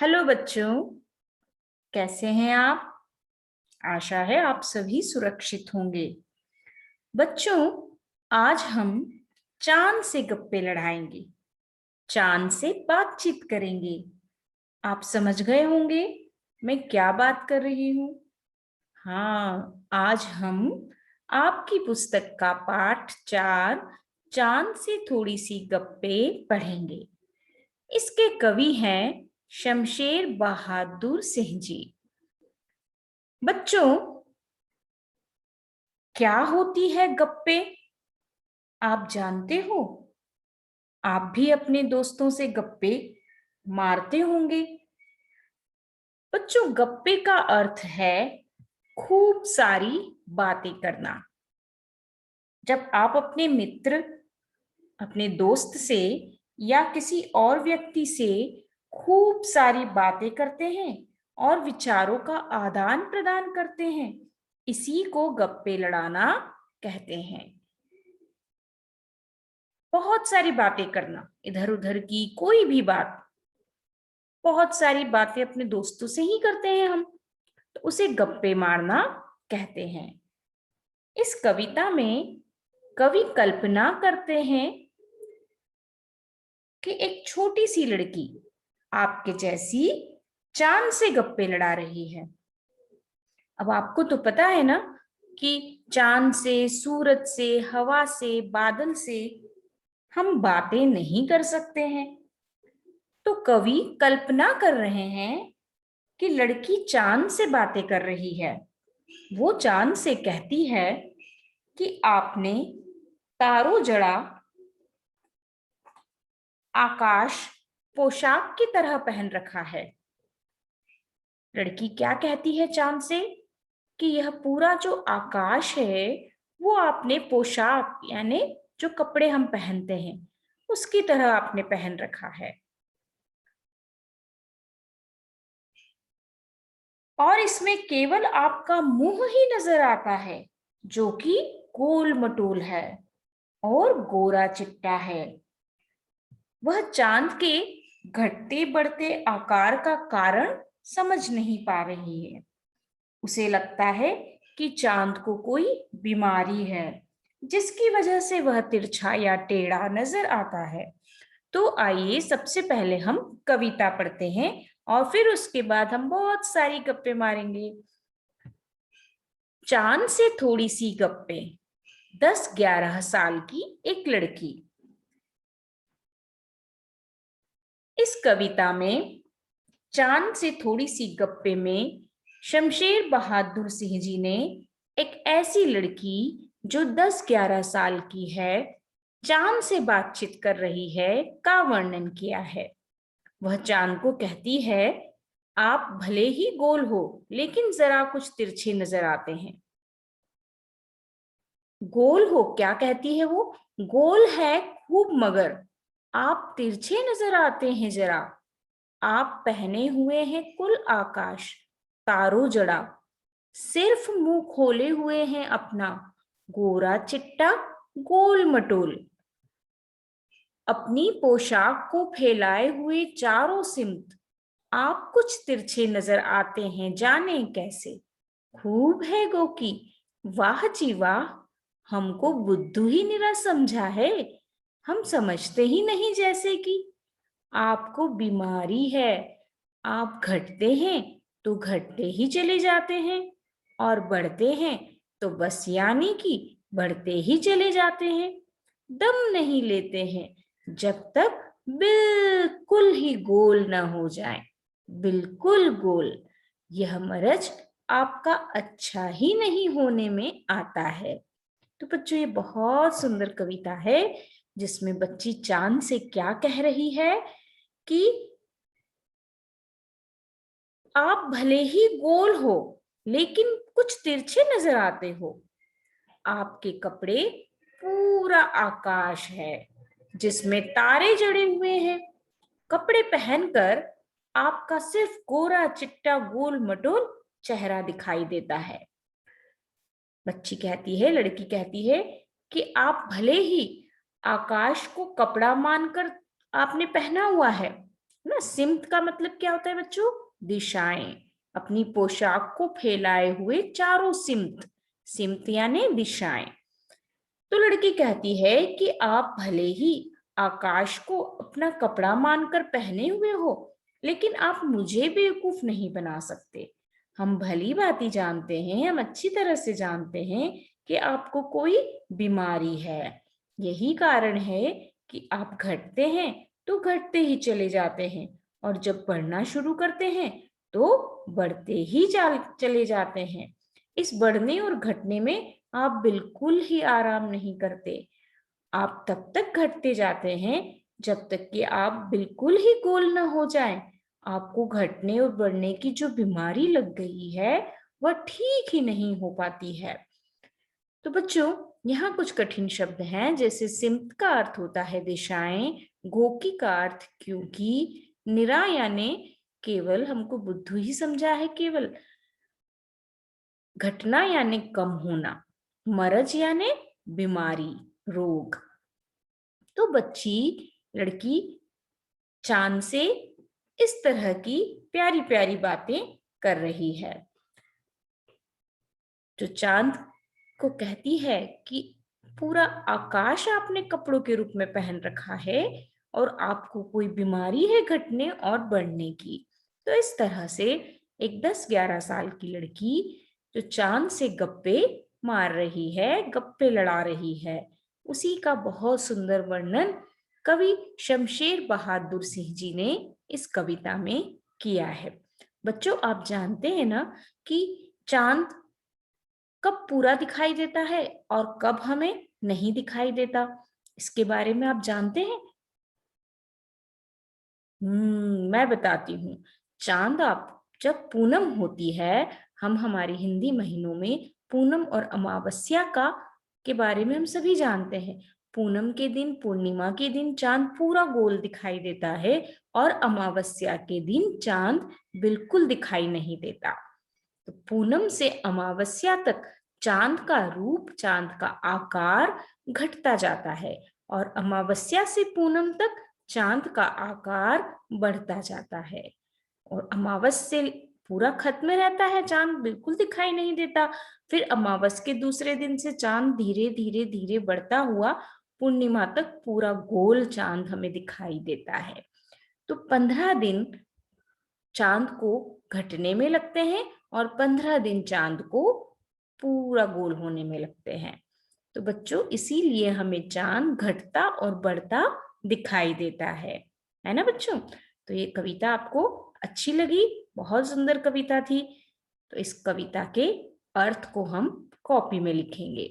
Hello बच्चों, कैसे हैं आप? आशा है आप सभी सुरक्षित होंगे। बच्चों, आज हम चांद से गप्पे लड़ाएंगे, चांद से बातचीत करेंगे। आप समझ गए होंगे मैं क्या बात कर रही हूँ। हाँ, आज हम आपकी पुस्तक का पाठ 4 चांद से थोड़ी सी गप्पे पढ़ेंगे। इसके कवि हैं शमशेर बहादुर सिंह जी। बच्चों, क्या होती है गप्पे? आप जानते हो? आप भी अपने दोस्तों से गप्पे मारते होंगे। बच्चों, गप्पे का अर्थ है खूब सारी बातें करना। जब आप अपने मित्र, अपने दोस्त से या किसी और व्यक्ति से खूब सारी बातें करते हैं और विचारों का आदान प्रदान करते हैं, इसी को गप्पे लड़ाना कहते हैं। बहुत सारी बातें करना, इधर उधर की कोई भी बात, बहुत सारी बातें अपने दोस्तों से ही करते हैं हम, तो उसे गप्पे मारना कहते हैं। इस कविता में कवि कल्पना करते हैं कि एक छोटी सी लड़की आपके जैसी चांद से गप्पे लड़ा रही है। अब आपको तो पता है ना कि चांद से, सूरज से, हवा से, बादल से हम बातें नहीं कर सकते हैं। तो कवि कल्पना कर रहे हैं कि लड़की चांद से बातें कर रही है। वो चांद से कहती है कि आपने तारों जड़ा आकाश पोशाक की तरह पहन रखा है। लड़की क्या कहती है चांद से कि यह पूरा जो आकाश है वो आपने पोशाक यानी जो कपड़े हम पहनते हैं उसकी तरह आपने पहन रखा है, और इसमें केवल आपका मुंह ही नजर आता है जो कि गोल मटोल है और गोरा चिट्टा है। वह चांद के घटते बढ़ते आकार का कारण समझ नहीं पा रही है। उसे लगता है कि चांद को कोई बीमारी है जिसकी वजह से वह तिरछा या टेढ़ा नजर आता है। तो आइए सबसे पहले हम कविता पढ़ते हैं और फिर उसके बाद हम बहुत सारी गप्पे मारेंगे। चांद से थोड़ी सी गप्पे। 10-11 साल की एक लड़की। इस कविता में चांद से थोड़ी सी गप्पे में शमशेर बहादुर सिंह जी ने एक ऐसी लड़की जो 10-11 साल की है, चांद से बातचीत कर रही है, का वर्णन किया है। वह चांद को कहती है, आप भले ही गोल हो लेकिन जरा कुछ तिरछे नजर आते हैं। गोल हो, क्या कहती है वो? गोल है खूब मगर आप तिरछे नजर आते हैं जरा। आप पहने हुए हैं कुल आकाश तारों जड़ा, सिर्फ मुंह खोले हुए हैं अपना गोरा चिट्टा गोल मटोल। अपनी पोशाक को फैलाए हुए चारों सिमत आप कुछ तिरछे नजर आते हैं, जाने कैसे। खूब है गोकी, वाह जी वाह, हमको बुद्धू ही निरा समझा है। हम समझते ही नहीं जैसे कि आपको बीमारी है। आप घटते हैं तो घटते ही चले जाते हैं और बढ़ते हैं तो बस यानी कि बढ़ते ही चले जाते हैं। दम नहीं लेते हैं जब तक बिल्कुल ही गोल ना हो जाए। बिल्कुल गोल। यह मरज आपका अच्छा ही नहीं होने में आता है। तो बच्चों, ये बहुत सुंदर कविता है जिसमें बच्ची चांद से क्या कह रही है कि आप भले ही गोल हो लेकिन कुछ तिरछे नजर आते हो। आपके कपड़े पूरा आकाश है जिसमें तारे जड़े हुए हैं। कपड़े पहनकर आपका सिर्फ गोरा चिट्टा गोल मटोल चेहरा दिखाई देता है। बच्ची कहती है, लड़की कहती है कि आप भले ही आकाश को कपड़ा मानकर आपने पहना हुआ है ना। सिमत का मतलब क्या होता है बच्चों? दिशाएं। अपनी पोशाक को फैलाए हुए चारों सिमत। सिमत यानी दिशाएं। तो लड़की कहती है कि आप भले ही आकाश को अपना कपड़ा मानकर पहने हुए हो, लेकिन आप मुझे बेवकूफ नहीं बना सकते। हम भली भांति जानते हैं, हम अच्छी तरह से जानते हैं कि आपको कोई बीमारी है। यही कारण है कि आप घटते हैं तो घटते ही चले जाते हैं, और जब बढ़ना शुरू करते हैं तो बढ़ते ही चले जाते हैं। इस बढ़ने और घटने में आप बिल्कुल ही आराम नहीं करते। आप तब तक घटते जाते हैं जब तक कि आप बिल्कुल ही गोल न हो जाएं। आपको घटने और बढ़ने की जो बीमारी लग गई है वह ठीक ही नहीं हो पाती है। तो बच्चों, यहाँ कुछ कठिन शब्द हैं, जैसे सिमत का अर्थ होता है दिशाएं, गोकी का अर्थ क्योंकि, निरा यानी केवल, हमको बुद्धू ही समझा है केवल, घटना यानी कम होना, मरज यानी बीमारी, रोग। तो बच्ची, लड़की चांद से इस तरह की प्यारी प्यारी बातें कर रही है। जो चांद को कहती है कि पूरा आकाश आपने कपड़ों के रूप में पहन रखा है और आपको कोई बीमारी है घटने और बढ़ने की। तो इस तरह से एक 10-11 साल की लड़की जो चांद से गप्पे मार रही है, गप्पे लड़ा रही है, उसी का बहुत सुंदर वर्णन कवि शमशेर बहादुर सिंह जी ने इस कविता में किया है। बच्चों, आप जानते हैं ना कि चांद कब पूरा दिखाई देता है और कब हमें नहीं दिखाई देता? इसके बारे में आप जानते हैं? मैं बताती हूँ। चांद आप जब पूनम होती है, हम हमारे हिंदी महीनों में पूनम और अमावस्या का के बारे में हम सभी जानते हैं। पूनम के दिन, पूर्णिमा के दिन चांद पूरा गोल दिखाई देता है, और अमावस्या के दिन चांद बिल्कुल दिखाई नहीं देता। तो पूनम से अमावस्या तक चांद का रूप, चांद का आकार घटता जाता है, और अमावस्या से पूनम तक चांद का आकार बढ़ता जाता है। और अमावस से पूरा खत्म रहता है, चांद बिल्कुल दिखाई नहीं देता। फिर अमावस के दूसरे दिन से चांद धीरे धीरे धीरे बढ़ता हुआ पूर्णिमा तक पूरा गोल चांद हमें दिखाई देता है। तो 15 दिन चांद को घटने में लगते हैं, और 15 दिन चांद को पूरा गोल होने में लगते हैं। तो बच्चों, इसीलिए हमें चांद घटता और बढ़ता दिखाई देता है ना बच्चों? तो ये कविता आपको अच्छी लगी? बहुत सुंदर कविता थी। तो इस कविता के अर्थ को हम कॉपी में लिखेंगे।